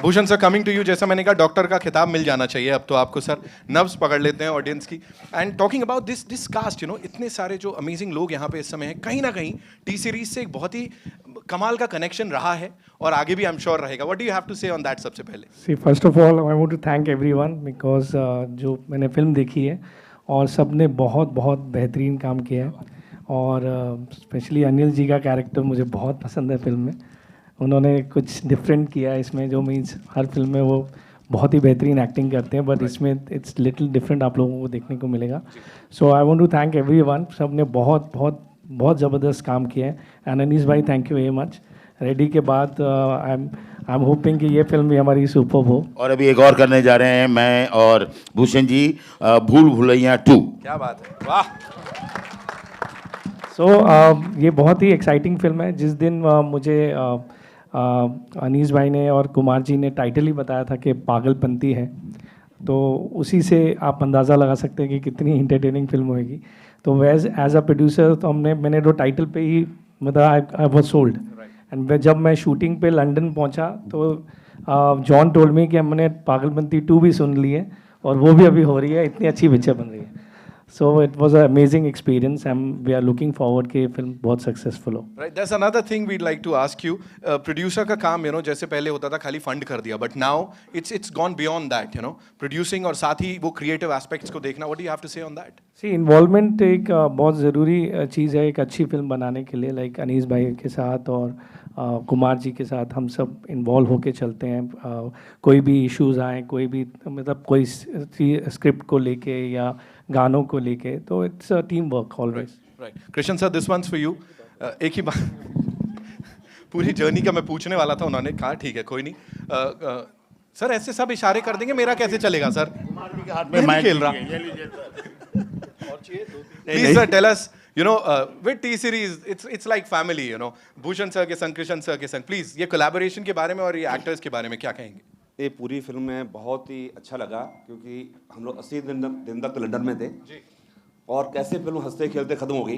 Bhushan sir, coming to you, जैसा मैंने कहा डॉक्टर का खिताब मिल जाना चाहिए अब तो आपको सर, नर्व्स पकड़ लेते हैं ऑडियंस की. And talking about this cast, इतने सारे जो अमेजिंग लोग यहाँ पे इस समय हैं, कहीं ना कहीं टी सीरीज से एक बहुत ही कमाल का कनेक्शन रहा है और आगे भी आई एम श्योर रहेगा. What do you have to say on that? सबसे पहले see first of all I want to thank everyone because जो मैंने फिल्म देखी है और सब ने बहुत बेहतरीन काम किया है, और स्पेशली अनिल जी का कैरेक्टर मुझे बहुत पसंद है फिल्म में. उन्होंने कुछ डिफरेंट किया है इसमें, जो मीन्स हर फिल्म में वो बहुत ही बेहतरीन एक्टिंग करते हैं, बट इसमें इट्स लिटिल डिफरेंट आप लोगों को देखने को मिलेगा. So I want to thank everyone. सब ने बहुत ज़बरदस्त काम किया है. एंड अनीस भाई, thank you very much. Ready के बाद आई एम होपिंग कि ये फिल्म भी हमारी सुपर हो. और अभी एक और करने जा रहे हैं मैं और भूषण जी, भूल भुलैया 2. क्या बात है, वाह. सो ये बहुत ही एक्साइटिंग फिल्म है. जिस दिन मुझे अनीस भाई ने और कुमार जी ने टाइटल ही बताया था कि पागलपंती है, तो उसी से आप अंदाज़ा लगा सकते हैं कि कितनी इंटरटेनिंग फिल्म होगी. तो एज अ प्रोड्यूसर तो मैंने जो टाइटल पे ही मतलब आई वाज सोल्ड. एंड जब मैं शूटिंग पे लंदन पहुंचा तो जॉन टोल्ड मी कि हमने पागलपंती 2 भी सुन ली है और वो भी अभी हो रही है, इतनी अच्छी पिक्चर बन रही है. So it was an amazing experience and we are looking forward कि फिल्म बहुत सक्सेसफुल हो. Right, that's another thing we'd like to ask you. Producer का काम जैसे पहले होता था खाली फंड कर दिया, but now it's gone beyond that, producing और साथ ही वो creative aspects को देखना. What do you have to say on that? See, involvement एक बहुत ज़रूरी चीज़ है एक अच्छी फिल्म बनाने के लिए. लाइक अनीस भाई के साथ और कुमार जी के साथ हम सब इन्वॉल्व होके चलते हैं. कोई भी इश्यूज आए, कोई भी मतलब कोई स्क्रिप्ट को लेके या गानों को लेके, तो it's a team work always. Right. Krishna sir, this one's for you. एक ही बात पूरी जर्नी का मैं पूछने वाला था, उन्होंने कहा ठीक है कोई नहीं. सर ऐसे सब इशारे कर देंगे, मेरा कैसे चलेगा सर? मैं खेल रहा. Please sir tell us You know, with T series, it's like family. You know, Bhushan sir के संग, कृष्ण सर के संग. Please, ये collaboration के बारे में और ये actors के बारे में क्या कहेंगे? ये पूरी फिल्म में बहुत ही अच्छा लगा क्योंकि हम लोग 80 दिन तक लंदन में थे जी। और कैसे फिल्म हंसते खेलते ख़त्म हो गई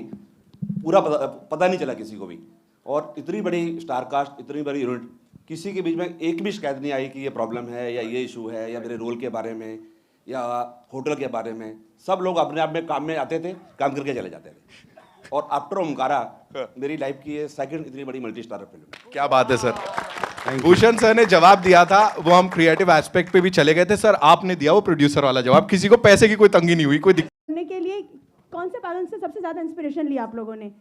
पूरा पता नहीं चला किसी को भी। और इतनी बड़ी स्टार कास्ट, इतनी बड़ी यूनिट, किसी के बीच में एक भी शिकायत नहीं आई कि ये प्रॉब्लम है या ये इशू है या मेरे रोल के बारे में या होटल के बारे में। सब लोग अपने आप में काम में आते थे, काम करके चले जाते थे। और आफ्टर ओमकारा मेरी लाइफ की ये सेकंड इतनी बड़ी मल्टी स्टारर फिल्म है। क्या बात है सर। भूषण सर ने जवाब दिया था, वो हम क्रिएटिव एस्पेक्ट पे भी चले गए थे। सर आपने दिया वो प्रोड्यूसर वाला जवाब, किसी को पैसे की कोई तंगी नहीं हुई, कोई करने के लिए कौन से पागल से सबसे ज्यादा इंस्पिरेशन लिया आप लोगों ने?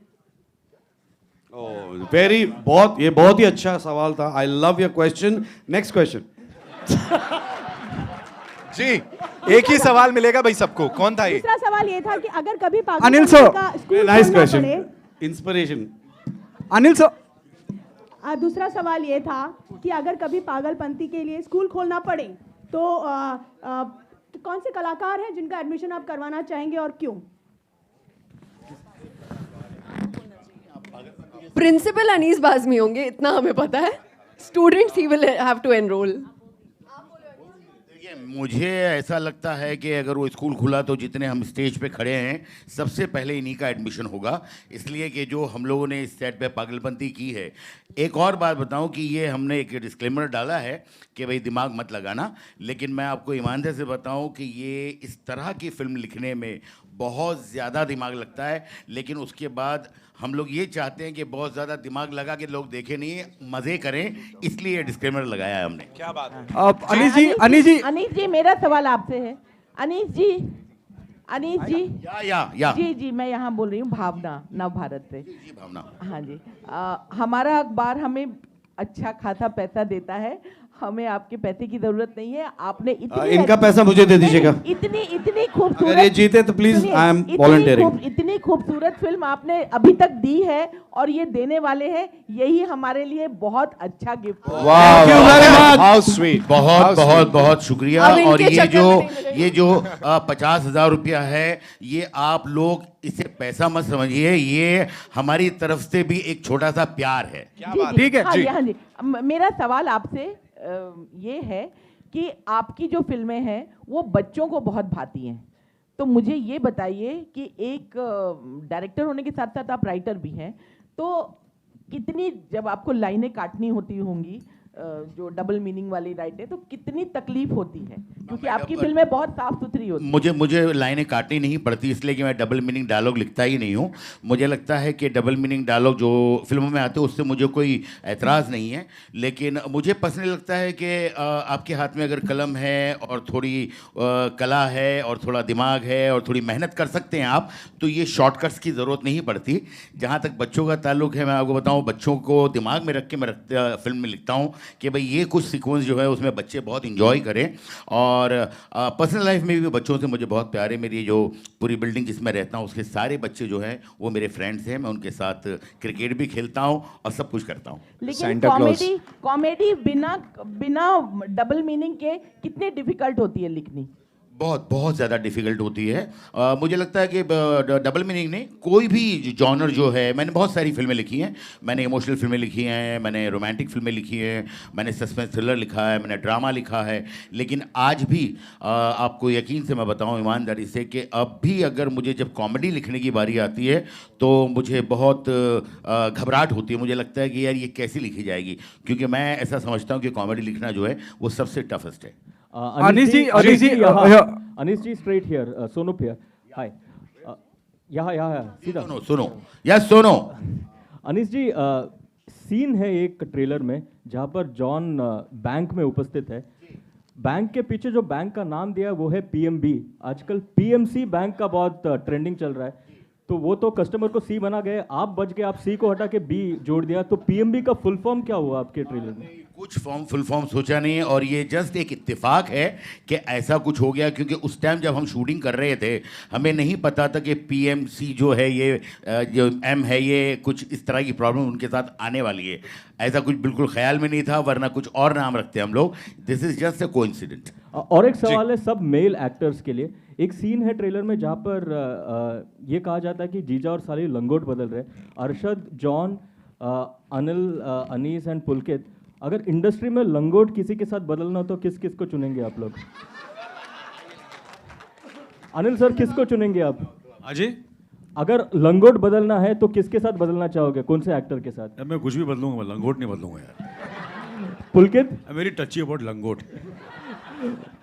ये बहुत ही अच्छा सवाल था। I love your question. Next question. जी, एक ही सवाल मिलेगा भाई सबको। कौन था ये? दूसरा सवाल ये था कि अगर कभी पागल Anil sir. Nice question. Inspiration. Anil sir. दूसरा सवाल ये था कि अगर कभी पागलपंती के लिए स्कूल खोलना पड़े तो कौन से कलाकार हैं जिनका एडमिशन आप करवाना चाहेंगे और क्यों? प्रिंसिपल अनीस बाज़मी होंगे, इतना हमें पता है। स्टूडेंट्स ही विल हैव टू एनरोल। मुझे ऐसा लगता है कि अगर वो स्कूल खुला तो जितने हम स्टेज पे खड़े हैं सबसे पहले इन्हीं का एडमिशन होगा, इसलिए कि जो हम लोगों ने इस सेट पे पागलपंती की है। एक और बात बताऊं कि ये हमने एक डिस्क्लेमर डाला है कि भाई दिमाग मत लगाना, लेकिन मैं आपको ईमानदारी से बताऊं कि ये इस तरह की फिल्म लिखने में बहुत ज़्यादा दिमाग लगता है, लेकिन उसके बाद हम लोग ये चाहते हैं कि बहुत ज़्यादा दिमाग लगा के लोग देखें नहीं, मज़े करें, इसलिए डिस्क्लेमर लगाया है हमने। क्या बात है। अनीस जी मेरा सवाल आपसे है। अनीस जी या जी मैं यहाँ बोल रही हूँ भावना, नव भारत से। जी भावना। हाँ जी, हमारा अखबार हमें अच्छा खासा पैसा देता है, हमें आपके पैसे की जरूरत नहीं है। आपने इनका पैसा मुझे दे दीजिएगा। इतनी खूबसूरत, अगर ये जीते तो प्लीज आई एम वॉलंटियरिंग। इतनी खूबसूरत फिल्म आपने अभी तक दी है और ये देने वाले हैं, यही हमारे लिए बहुत अच्छा गिफ्ट है। How sweet. बहुत बहुत बहुत शुक्रिया। और ये जो 50,000 रुपया है, ये आप लोग इसे पैसा मत समझिए, ये हमारी तरफ से भी एक छोटा सा प्यार है। ठीक है। हाँ जी। मेरा सवाल आपसे ये है कि आपकी जो फिल्में हैं वो बच्चों को बहुत भाती हैं, तो मुझे ये बताइए कि एक डायरेक्टर होने के साथ साथ आप राइटर भी हैं, तो कितनी, जब आपको लाइनें काटनी होती होंगी जो डबल मीनिंग वाली राइट है, तो कितनी तकलीफ होती है? क्योंकि आपकी फिल्में बहुत साफ सुथरी होती है। मुझे लाइनें काटनी नहीं पड़ती, इसलिए कि मैं डबल मीनिंग डायलॉग लिखता ही नहीं हूँ। मुझे लगता है कि डबल मीनिंग डायलॉग जो फिल्मों में आते हैं उससे मुझे कोई एतराज़ नहीं है, लेकिन मुझे पर्सनली लगता है कि आपके हाथ में अगर कलम है और थोड़ी कला है और थोड़ा दिमाग है और थोड़ी मेहनत कर सकते हैं आप, तो ये शॉर्टकट्स की ज़रूरत नहीं पड़ती। जहाँ तक बच्चों का ताल्लुक है, मैं आपको बताऊँ, बच्चों को दिमाग में रख के मैं फिल्म में लिखता हूँ कि भाई ये कुछ सीक्वेंस जो है उसमें बच्चे बहुत इंजॉय करें। और पर्सनल लाइफ में भी बच्चों से मुझे बहुत प्यार है। मेरी जो पूरी बिल्डिंग जिसमें रहता हूँ उसके सारे बच्चे जो हैं वो मेरे फ्रेंड्स हैं, मैं उनके साथ क्रिकेट भी खेलता हूँ और सब कुछ करता हूँ। लेकिन कॉमेडी बिना डबल मीनिंग के कितने डिफिकल्ट होती है लिखनी? बहुत ज़्यादा डिफ़िकल्ट होती है। मुझे लगता है कि डबल मीनिंग नहीं, कोई भी जॉनर जो है, मैंने बहुत सारी फिल्में लिखी हैं। मैंने इमोशनल फिल्में लिखी हैं, मैंने रोमांटिक फिल्में लिखी हैं, मैंने सस्पेंस थ्रिलर लिखा है, मैंने ड्रामा लिखा है। लेकिन आज भी आपको यकीन से मैं बताऊं ईमानदारी से कि अब भी अगर मुझे जब कॉमेडी लिखने की बारी आती है तो मुझे बहुत घबराहट होती है। मुझे लगता है कि यार ये कैसे लिखी जाएगी, क्योंकि मैं ऐसा समझता हूँ कि कॉमेडी लिखना जो है वो सबसे टफेस्ट है। Anis ji, straight here. Sonup here. Hi. यहाँ सीधा. सुनो. अनीस जी, सीन है एक ट्रेलर में जहाँ पर जॉन बैंक में उपस्थित है। बैंक के पीछे जो बैंक का नाम दिया वो है PMB। आजकल PMC बैंक का बहुत ट्रेंडिंग चल रहा है, तो वो तो कस्टमर को C बना गए, आप बच गए, आप C को हटा के B जोड़ दिया, तो PMB का फुल फॉर्म क्या हुआ आपके ट्रेलर में? कुछ फुल फॉर्म सोचा नहीं है, और ये जस्ट एक इत्तेफाक है कि ऐसा कुछ हो गया, क्योंकि उस टाइम जब हम शूटिंग कर रहे थे हमें नहीं पता था कि PMC जो है ये जो M है ये कुछ इस तरह की प्रॉब्लम उनके साथ आने वाली है। ऐसा कुछ बिल्कुल ख्याल में नहीं था, वरना कुछ और नाम रखते हम लोग। This is just a coincident. और एक सवाल है सब मेल एक्टर्स के लिए। एक सीन है ट्रेलर में जहाँ पर ये कहा जाता है कि जीजा और साली लंगोट बदल रहे। अरशद, जॉन, अनिल, अनीस एंड पुलकित, अगर इंडस्ट्री में लंगोट किसी के साथ बदलना हो तो किस किस को चुनेंगे आप लोग? अनिल सर, किसको चुनेंगे आप? अजय, अगर लंगोट बदलना है तो किसके साथ बदलना चाहोगे? कौन से एक्टर के साथ? मैं कुछ भी बदलूंगा, मैं लंगोट नहीं बदलूंगा यार। पुलकित? वेरी टची अबाउट लंगोट।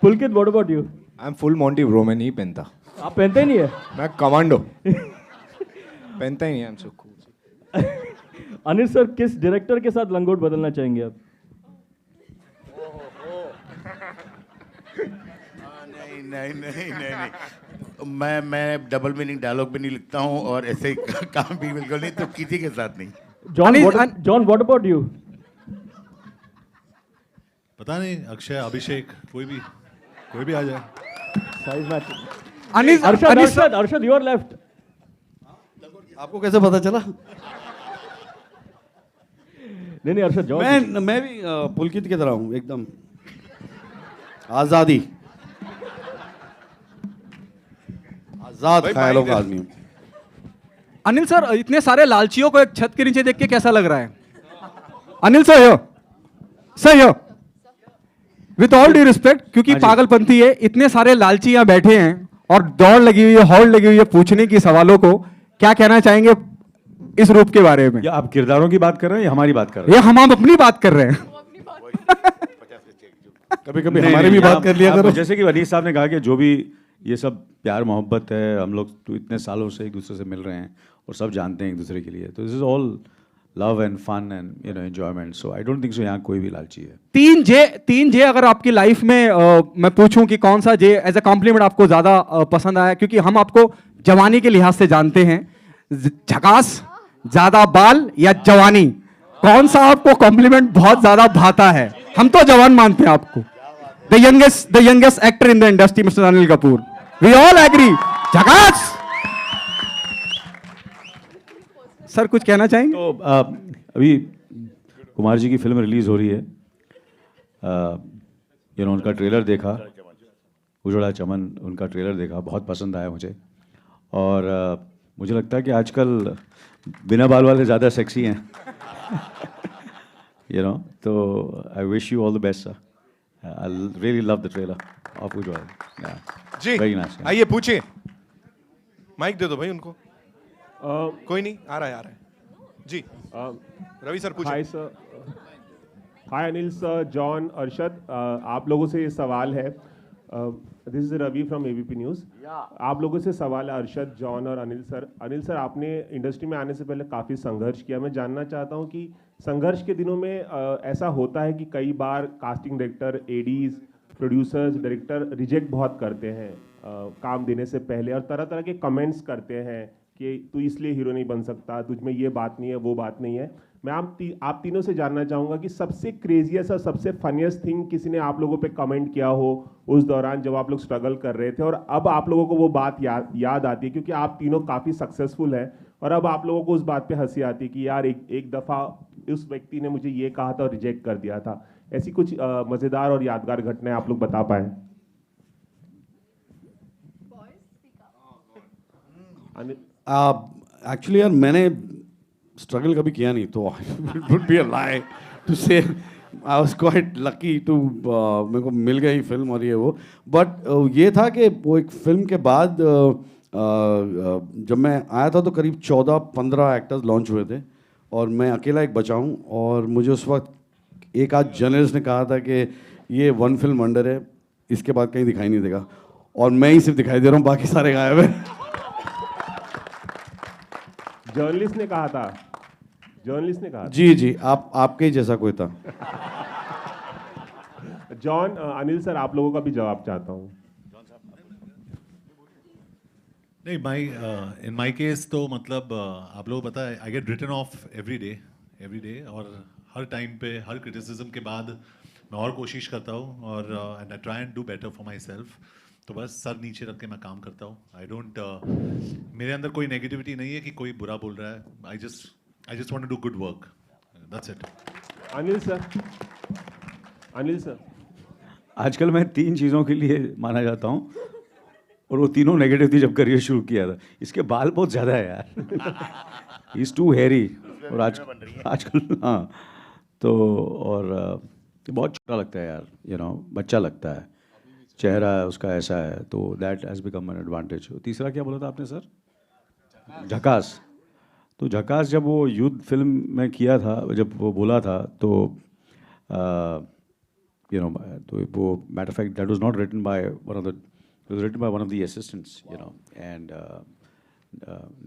Pulkit, what about you? I am full monty bro, मैं नहीं पहनता। आप पहनते ही नहीं है? मैं कमांडो पहनता ही नहीं। I am so cool. Anil sir, किस डायरेक्टर के साथ लंगोट बदलना चाहेंगे आप? नहीं, मैं डबल मीनिंग डायलॉग भी नहीं लिखता हूँ, और ऐसे काम भी बिल्कुल नहीं, तो किसी के साथ नहीं। John, what about you? पता नहीं, अक्षय, अभिषेक, कोई भी आ जाए। Size match. Arshad, you are left. आपको कैसे पता चला? नहीं अर्शद, जॉन। मैं भी पुलकित की तरह हूँ, एकदम आजादी, आजाद ख्यालों का आदमी हूँ। अनिल सर, इतने सारे लालचियों को एक छत के नीचे देख के कैसा लग रहा है? अनिल सर, सही विथ ऑल ड्यू रिस्पेक्ट, क्योंकि पागलपंथी है, इतने सारे लालची यहाँ बैठे हैं और दौड़ लगी हुई है, हॉल लगी हुई है पूछने की सवालों को, क्या कहना चाहेंगे इस रूप के बारे में? या आप किरदारों की बात कर रहे हैं या हमारी बात कर रहे हैं? ये हम अपनी बात कर रहे हैं। कभी कभी हमारी भी बात कर लिया करो। जैसे कि अनीस साहब ने कहा कि जो भी ये सब प्यार मोहब्बत है, हम लोग तो इतने सालों से एक दूसरे से मिल रहे हैं और सब जानते हैं एक दूसरे के लिए, तो this is all love and fun and enjoyment. So I don't think so यहाँ कोई भी लालची है। तीन जे अगर आपकी लाइफ में मैं पूछूं कि कौन सा जे एज ए कॉम्प्लीमेंट आपको ज्यादा पसंद आया, क्योंकि हम आपको जवानी के लिहाज से जानते हैं, झकास, ज्यादा बाल या जवानी, कौन सा आपको कॉम्प्लीमेंट बहुत ज्यादा भाता है? हम तो जवान मानते हैं आपको। The youngest actor in the industry mister Anil Kapoor, we all agree, झकास। सर, कुछ कहना चाहेंगे? तो अभी कुमार जी की फिल्म रिलीज हो रही है, उनका ट्रेलर देखा, उजड़ा चमन, उनका ट्रेलर देखा, बहुत पसंद आया मुझे। और मुझे लगता है कि आजकल बिना बाल वाले ज़्यादा सेक्सी हैं। तो I wish you all the best sir. I really love the trailer of Ujda. जी, वेरी नाइस। आइए पूछिए, माइक दे दो भाई उनको। कोई नहीं, आ रहा है जी। रवि सर पूछिए। Hi sir, hi Anil sir, John, Arshad, आप लोगों से ये सवाल है। This is Ravi from ABP news. आप लोगों से सवाल है, अरशद, जॉन और अनिल सर। अनिल सर, आपने इंडस्ट्री में आने से पहले काफ़ी संघर्ष किया। मैं जानना चाहता हूँ कि संघर्ष के दिनों में ऐसा होता है कि कई बार casting director, ADs, producers, director reject बहुत करते हैं काम देने से पहले, और तरह तरह के कमेंट्स करते हैं कि तू इसलिए हीरो नहीं बन सकता, तुझ में ये बात नहीं है, वो बात नहीं है। मैं आप तीनों से जानना चाहूँगा कि सबसे क्रेजियस्ट और सबसे फनीस्ट थिंग किसी ने आप लोगों पे कमेंट किया हो उस दौरान जब आप लोग स्ट्रगल कर रहे थे, और अब आप लोगों को वो बात याद आती है, क्योंकि आप तीनों काफ़ी सक्सेसफुल हैं, और अब आप लोगों को उस बात पे हंसी आती है कि यार एक दफ़ा उस व्यक्ति ने मुझे ये कहा था और रिजेक्ट कर दिया था। ऐसी कुछ मज़ेदार और यादगार घटनाएं आप लोग बता पाएँ? एक्चुअली यार मैंने स्ट्रगल कभी किया नहीं, तो it would be a lie to say I was quite lucky to, मेरे को मिल गई फिल्म और ये वो। बट ये था कि वो एक फिल्म के बाद जब मैं आया था तो करीब 14-15 एक्टर्स लॉन्च हुए थे और मैं अकेला एक बचा हूँ, और मुझे उस वक्त एक आध जर्नलिस्ट ने कहा था कि ये वन फिल्म वंडर है, इसके बाद कहीं दिखाई नहीं देगा, और मैं ही सिर्फ दिखाई दे रहा हूँ, बाकी सारे गायब हैं। जर्नलिस्ट ने कहा था? जर्नलिस्ट ने कहा? जी, आपके ही जैसा कोई था। जॉन, अनिल सर, आप लोगों का भी जवाब चाहता हूँ। नहीं, इन माई केस तो मतलब आप लोगों को पता है, I get written off every day, और हर टाइम पे हर क्रिटिसिज्म के बाद मैं और कोशिश करता हूँ और and I try and do better for my self. तो बस सर नीचे रख के मैं काम करता हूँ. आई डोंट मेरे अंदर कोई नेगेटिविटी नहीं है कि कोई बुरा बोल रहा है. I just want to do good work. That's it. Anil sir आजकल मैं 3 चीज़ों के लिए माना जाता हूँ और वो तीनों नेगेटिव थी जब करियर शुरू किया था. इसके बाल बहुत ज़्यादा है यार. He is too hairy. और आजकल हाँ तो और बहुत छोटा लगता है यार. बच्चा लगता है. चेहरा उसका ऐसा है तो that has become an advantage. तीसरा क्या बोला था आपने सर? झकास. तो झकास जब वो युद्ध फिल्म में किया था, जब वो बोला था तो तो वो matter fact that was not written by one of the, it was written by one of the assistants and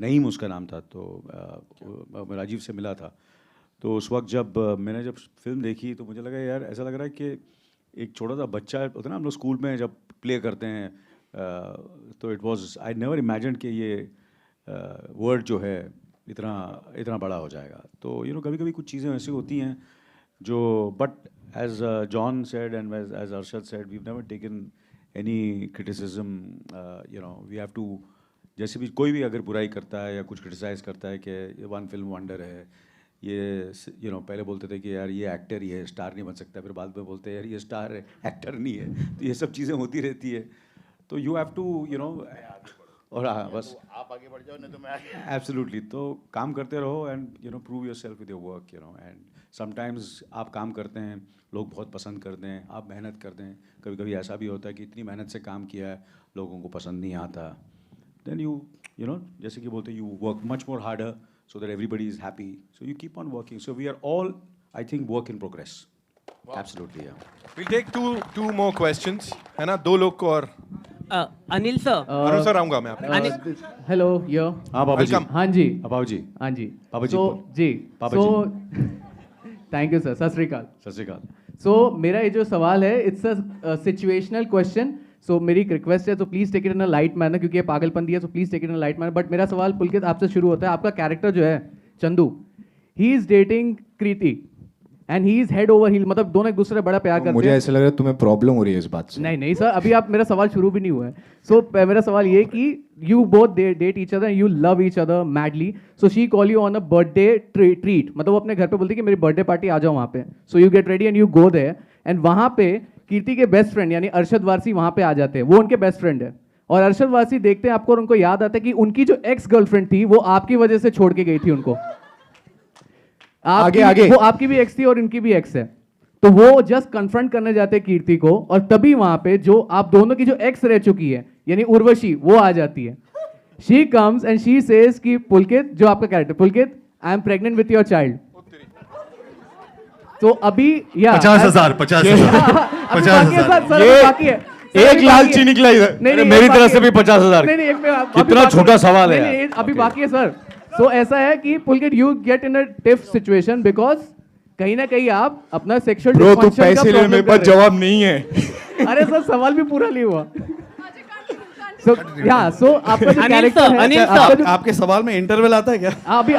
Naeem उसका नाम था. तो मैं राजीव से मिला था. तो उस वक्त जब मैंने जब फिल्म देखी तो मुझे लगा यार ऐसा लग रहा है कि एक छोटा सा बच्चा होता है ना, हम लोग स्कूल में जब प्ले करते हैं तो it was I never imagined कि ये वर्ड जो है इतना बड़ा हो जाएगा. तो कभी कभी कुछ चीज़ें ऐसी होती हैं जो but as John said and as Arshad said we have never taken any criticism. We have to, जैसे भी कोई भी अगर बुराई करता है या कुछ क्रिटिसाइज़ करता है कि ये वन फिल्म वंडर है, ये पहले बोलते थे कि यार ये एक्टर ही है, स्टार नहीं बन सकता. फिर बाद में बोलते हैं यार ये स्टार है, एक्टर नहीं है. तो ये सब चीज़ें होती रहती है. तो यू हैव टू और हाँ बस आप आगे बढ़ जाओ नहीं तो मैं आगे. एब्सोल्युटली. तो काम करते रहो and prove yourself with your work. And sometimes आप काम करते हैं, लोग बहुत पसंद करते हैं, आप मेहनत करते हैं. कभी कभी ऐसा भी होता है कि इतनी मेहनत से काम किया है, लोगों को पसंद नहीं आता. देन यू जैसे कि बोलते हैं you work much more harder so that everybody is happy. So you keep on working. So we are all, I think, work in progress. Wow. Absolutely, yeah. We'll take two more questions. है ना, 2 लोग को और Anil sir. Arun sir आऊँगा मैं आपके. Hello yo. हाँ बाबा जी. हाँ जी. बाबा जी. हाँ जी. बाबा जी. जी. बाबा जी. Thank you sir. सत श्री अकाल. सत श्री अकाल. सो मेरा ये जो सवाल है it's a situational question. So मेरी एक रिक्वेस्ट है, तो please take it in a light manner, क्योंकि ये पागलपंती है. So please take it in a light manner. But मेरा सवाल पुलकित आपसे शुरू होता है. आपका कैरेक्टर जो है Chandu, he is dating Kriti and he is head over heel, मतलब दोनों एक दूसरे से बड़ा प्यार करते हैं. मुझे ऐसा लग रहा है तुम्हें प्रॉब्लम हो रही है इस बात से. नहीं सर, अभी आप मेरा सवाल शुरू भी नहीं हुआ है. सो मेरा सवाल ये कि you both date each other, you love each other madly. So she call you on a birthday treat, मतलब वो अपने घर पे बोलती है कि मेरी बर्थडे पार्टी आ जाओ वहाँ पे. So you get ready and you go there and वहाँ पे कीर्ति के बेस्ट फ्रेंड यानी अरशद वारसी वहाँ पे आ जाते हैं. वो उनके बेस्ट फ्रेंड है और अरशद वारसी देखते हैं आपको और उनको याद आता है कि उनकी जो एक्स गर्लफ्रेंड थी वो आपकी वजह से छोड़ के गई थी उनको. आगे वो आपकी भी एक्स थी और इनकी भी एक्स है. तो वो जस्ट कन्फ्रंट करने जाते हैं कीर्ति को और तभी वहां पे जो आप दोनों की जो एक्स रह चुकी है यानी उर्वशी, वो आ जाती है. She comes and she says कि पुलकित, जो आपका character Pulkit, I am pregnant with your child. तो अभी 50,000 बाकी है. एक लालची निकला इधर. नहीं, मेरी तरफ से भी 50,000. कितना छोटा सवाल है. अभी बाकी है सर. सो ऐसा है कि Pulkit you get in a tiff situation because कहीं ना कहीं आप अपना सेक्सुअल डिस्फंक्शन का पैसे लेने मेरे पास जवाब नहीं है. अरे सर सवाल भी पूरा नहीं हुआ. सो आपका जो कैरेक्टर है, आपके सवाल में इंटरवल आता है क्या? अभी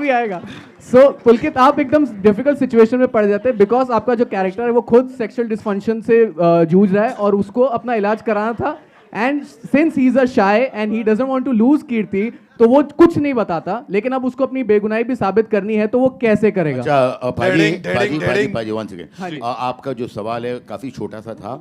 आएगा. सो पुलकित आप एकदम डिफिकल्ट सिचुएशन में पड़ जाते हैं बिकॉज आपका जो कैरेक्टर है वो खुद सेक्सुअल डिस्फंक्शन से जूझ रहा है और उसको अपना इलाज कराना था. And since he is a shy and he doesn't want to lose Kirti, तो वो कुछ नहीं बताता, लेकिन अब उसको अपनी बेगुनाही भी साबित करनी है, तो वो कैसे करेगा? अच्छा पाजी वन सेकेंड. आपका जो सवाल है काफ़ी छोटा सा था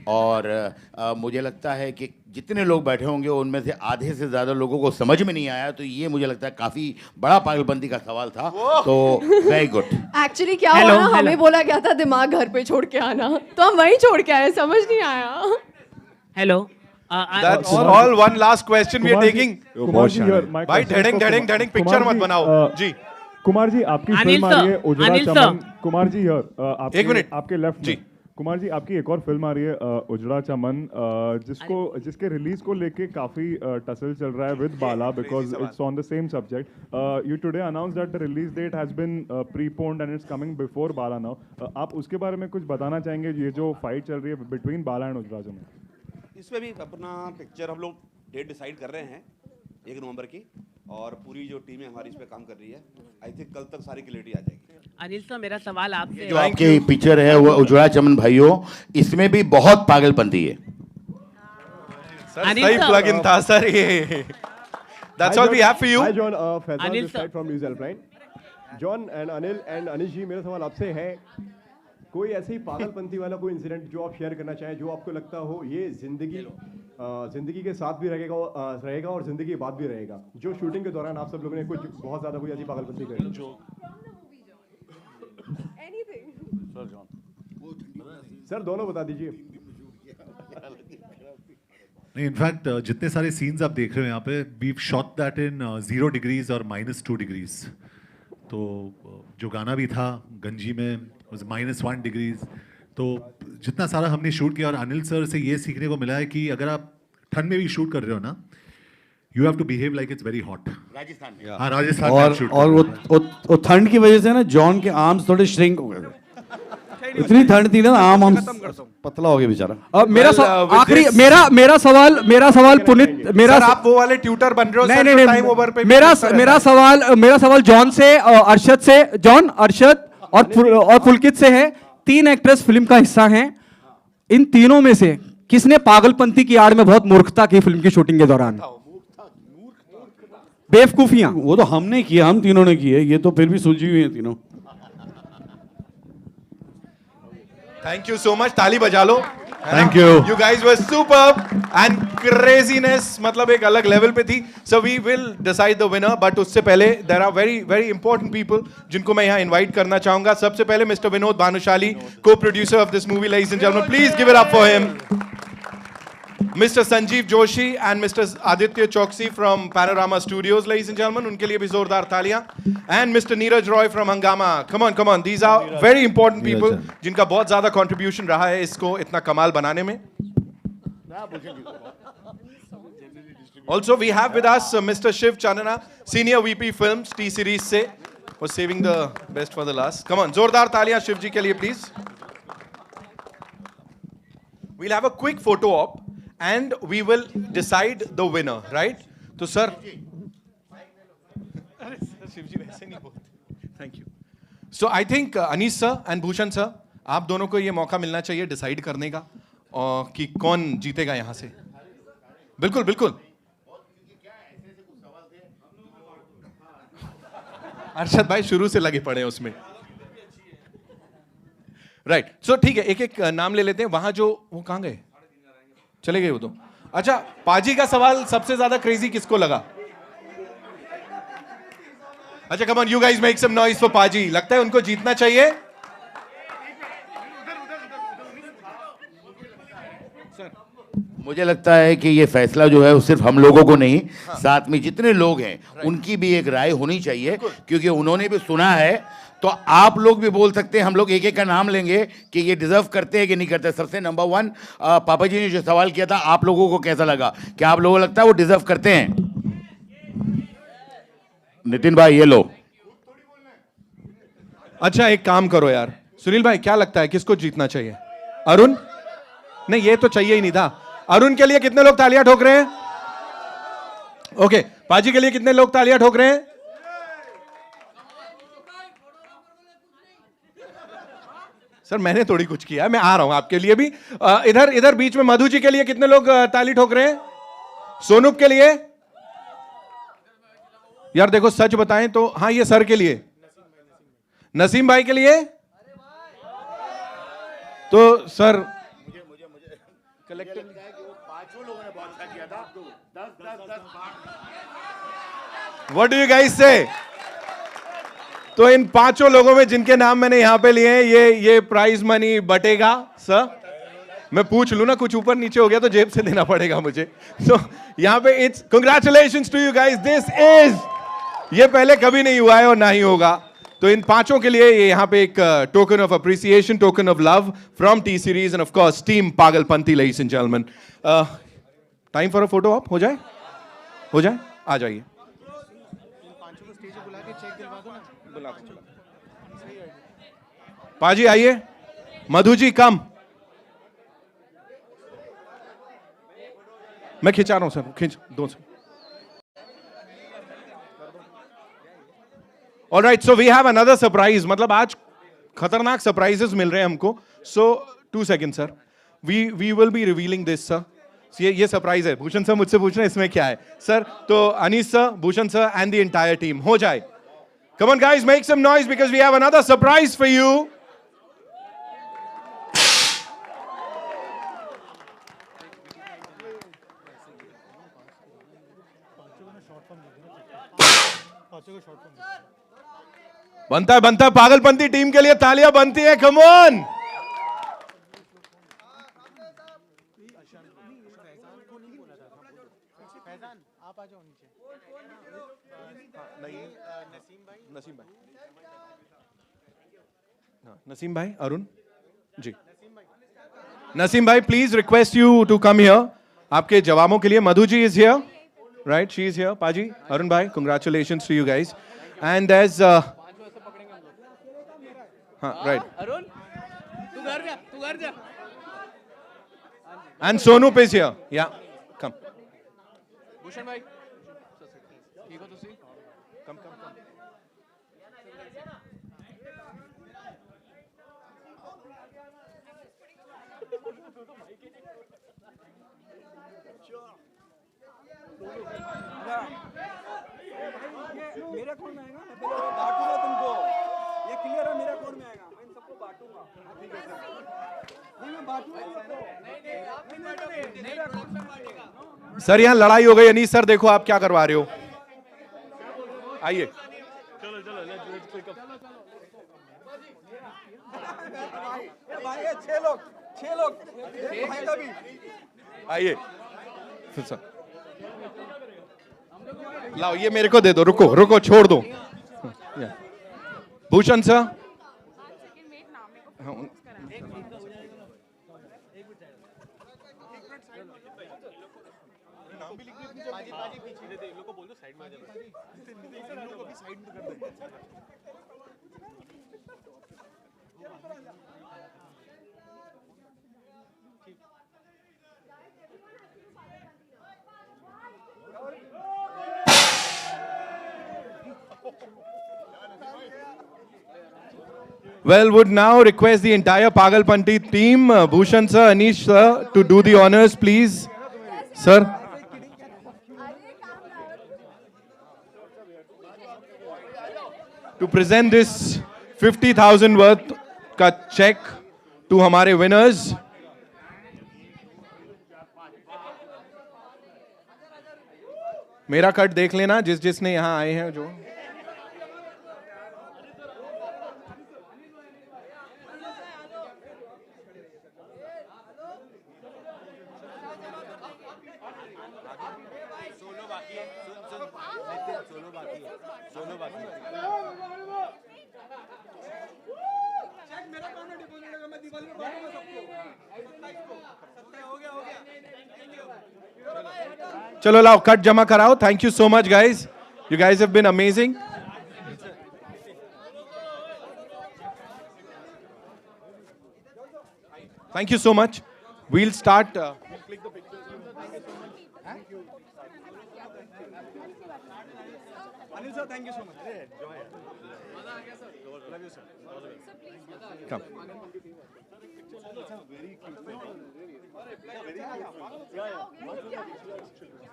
और मुझे लगता है कि जितने लोग बैठे होंगे उनमें से आधे से ज़्यादा लोगों को समझ में नहीं आया. तो ये मुझे लगता है काफ़ी बड़ा पागलपंती का सवाल था. तो वेरी गुड. एक्चुअली क्या हुआ ना, हमें बोला गया था दिमाग घर पे छोड़ के आना, तो हम वहीं छोड़ के आए, समझ नहीं आया. Hello. That's all. One last question we are taking. भाई धड़िंग पिक्चर मत बनाओ जी. कुमार जी आपकी फिल्म आ रही है उजड़ा चमन. कुमार जी एक मिनट आपके लेफ्ट जी. कुमार जी आपकी एक और फिल्म आ रही है उजड़ा चमन, जिसके रिलीज को लेके काफी टसल चल रहा है with Bala because it's on the same subject. You today announce that the release date has been preponed and it's coming before Bala now. आप उसके बारे में कुछ बताना चाहेंगे? ये जो फाइट चल रही है बिटवीन बाला एंड उजड़ा चमन, इसमें भी अपना पिक्चर हम लोग डेट डिसाइड कर रहे हैं 1 नवंबर की. और पूरी जो टीम है हमारी इस पे काम कर रही है। आई थिंक कल तक सारी क्लियरिटी आ जाएगी। अनिल सर, मेरा सवाल आपसे जो आपकी पिक्चर है वो उज्ज्वला चमन भाइयों, इसमें भी बहुत पागलपंती है। सर सही प्लग इन था सर ये। That's all we have for you. Hi John, Faizan Anil this sir. side from News Helpline. John and Anil and Anish जी, मेरा सवाल आपसे है, कोई ऐसे ही पागलपंती वाला कोई इंसिडेंट जो आप शेयर करना चाहें, जो आपको लगता हो ये जिंदगी के साथ भी रहेगा और जिंदगी के बाद भी रहेगा, जो शूटिंग के दौरान आप सब लोगों ने कुछ बहुत ज्यादा कोई ऐसी पागलपंती करी जो सर दोनों बता दीजिए। नहीं, इनफैक्ट जितने सारे सीन्स आप देख रहे हो यहाँ पे, we shot that in 0 degrees और -2 डिग्रीज। तो जो गाना भी था गंजी में वाज -1 डिग्रीज। तो जितना सारा हमने शूट किया, और अनिल सर से ये सीखने को मिला है कि अगर आप ठंड में भी शूट कर रहे हो ना, you have to behave like it's very hot. Rajasthan में, हाँ राजस्थान में शूट। और वो ठंड की वजह से ना जॉन के आर्म्स थोड़े श्रिंक हो गए थे। इतनी ठंड थी ना, आर्म पतला हो गया बेचारा। मेरा आखिरी मेरा सवाल पुनीत, मेरा आप वो वाले ट्यूटर बन रहे हो नहीं सर, नहीं जो टाइम ओवर पे मेरा सवाल जॉन से, अरशद से, जॉन, अरशद और पुलकित से है। 3 एक्ट्रेस फिल्म का हिस्सा हैं। इन तीनों में से किसने पागलपंती की आड़ में बहुत मूर्खता की फिल्म की शूटिंग के दौरान? बेवकूफियां वो तो हमने किया, हम तीनों ने किए, ये तो फिर भी सुलझी हुई है तीनों। थैंक यू सो मच, ताली बजा लो। Thank you. You guys were superb and craziness मतलब एक अलग लेवल पे थी। So we will decide the winner, but उससे पहले there are very very important people जिनको मैं यहाँ invite करना चाहूँगा। सबसे पहले Mr. Vinod Bhanushali, co-producer of this movie, ladies and gentlemen, please give it up for him. Mr. Sanjeev Joshi and Mr. Aditya Choksi from Panorama Studios, ladies and gentlemen, उनके लिए भी जोरदार तालियां। And Mr. Neeraj Roy from Hungama. Come on, these are very important people जिनका बहुत ज़्यादा contribution रहा है इसको इतना कमाल बनाने में। Also, we have with us Mr. Shiv Chanana, Senior VP Films, T Series से, was saving the best for the last. Come on, जोरदार तालियां शिव जी के लिए please. We'll have a quick photo op and we will decide the winner, right? तो sir, Shiv जी वैसे नहीं बोलते। Thank you. So I think Anish sir and Bhushan sir, आप दोनों को ये मौका मिलना चाहिए डिसाइड करने का और कि कौन जीतेगा यहाँ से। बिल्कुल बिल्कुल। अरशद भाई शुरू से लगे पड़े हैं उसमें। राइट, सो ठीक है, एक एक नाम ले लेते हैं। वहां जो वो कहां गए, चले गए वो तो। अच्छा, पाजी का सवाल सबसे ज्यादा क्रेजी किसको लगा? अच्छा, come on you guys make some noise for पाजी। लगता है उनको जीतना चाहिए। मुझे लगता है कि ये फैसला जो है वो सिर्फ हम लोगों को नहीं, साथ में जितने लोग हैं उनकी भी एक राय होनी चाहिए, क्योंकि उन्होंने भी सुना है। तो आप लोग भी बोल सकते हैं, हम लोग एक एक का नाम लेंगे कि ये डिजर्व करते हैं कि नहीं करते। सबसे नंबर 1, पापा जी ने जो सवाल किया था, आप लोगों को कैसा लगा? क्या आप लोगों को लगता है वो डिजर्व करते हैं? नितिन भाई ये लो। अच्छा, एक काम करो यार, सुनील भाई क्या लगता है किसको जीतना चाहिए? अरुण? नहीं, ये तो चाहिए ही नहीं था। अरुण के लिए कितने लोग तालियां ठोक रहे हैं? ओके, पाजी के लिए कितने लोग तालियां ठोक रहे हैं? सर मैंने थोड़ी कुछ किया, मैं आ रहा हूं आपके लिए भी। इधर बीच में मधु जी के लिए कितने लोग ताली ठोक रहे हैं? सोनूप के लिए? यार देखो सच बताएं तो, हाँ ये सर के लिए। नसीम भाई के लिए? तो sir collective What do you guys say? तो इन 5 लोगों में जिनके नाम मैंने यहां पे लिए हैं, ये प्राइज मनी बटेगा सर? मैं पूछ लूं ना, कुछ ऊपर नीचे हो गया तो जेब से देना पड़ेगा मुझे। तो यहां पे it's congratulations to you guys, this is, ये पहले कभी नहीं हुआ है और ना ही होगा। तो इन 5 के लिए ये यहाँ पे एक token of appreciation, token of love from T series and of course team Pagalpanti, ladies and gentleman. Time for a photo op. हो जाए? हो जाए, आ जाइए। पाजी आइए, मधु जी कम। मैं खिंचा रहा हूं सर, खिंच 2 से। Alright, so we have another surprise. मतलब आज खतरनाक surprises मिल रहे हैं हमको. So 2 seconds, sir. We will be revealing this, sir. ये सरप्राइज है. भूषण सर मुझसे पूछ रहे हैं इसमें क्या है. सर तो Anees sir, Bhushan sir and the entire team हो जाए. Come on guys, make some noise because we have another surprise for you. बनता है पागलपंती टीम के लिए तालियां बनती है. Come on. नसीम भाई, अरुण जी. नसीम भाई, please request you to come here. आपके जवाबों के लिए Madhu ji is here, right? She is here. पाजी, अरुण भाई, congratulations to you guys. And as right. Arun तू घर जा. And Sonup is here. Yeah, come. Bhushan भाई ठीक हो तुसी? Come. मेरे अकाउंट में आएगा, मैं पहले बांटूंगा तुमको. ये क्लियर है, मेरे अकाउंट में आएगा, मैं इन सबको बांटूंगा. ठीक है सर. नहीं मैं बांटूंगा सबको. नहीं मेरे अकाउंट में बांटेगा. सर यहाँ लड़ाई हो गई. अनीस सर देखो आप क्या करवा रहे हो. आइए. चलो लेट्स क्लिक अप. भाई 6 लोग भाई का भी. आइए. सर लाओ, ये मेरे को दे दो. रुको छोड़ दो. Bhushan sir. Well, would now request the entire Pagalpanti team, Bhushan sir, Anish sir, to do the honors, please. Sir. To present this 50,000 worth का check to हमारे winners. मेरा कट देख लेना जिसने यहाँ आए हैं जो. चलो लाओ कट जमा कराओ. Thank you so much guys. You guys have been amazing. Thank you so much. We'll start. Anil sir thank you so much. Come.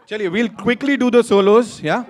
चलिए, we'll quickly do the solos, yeah?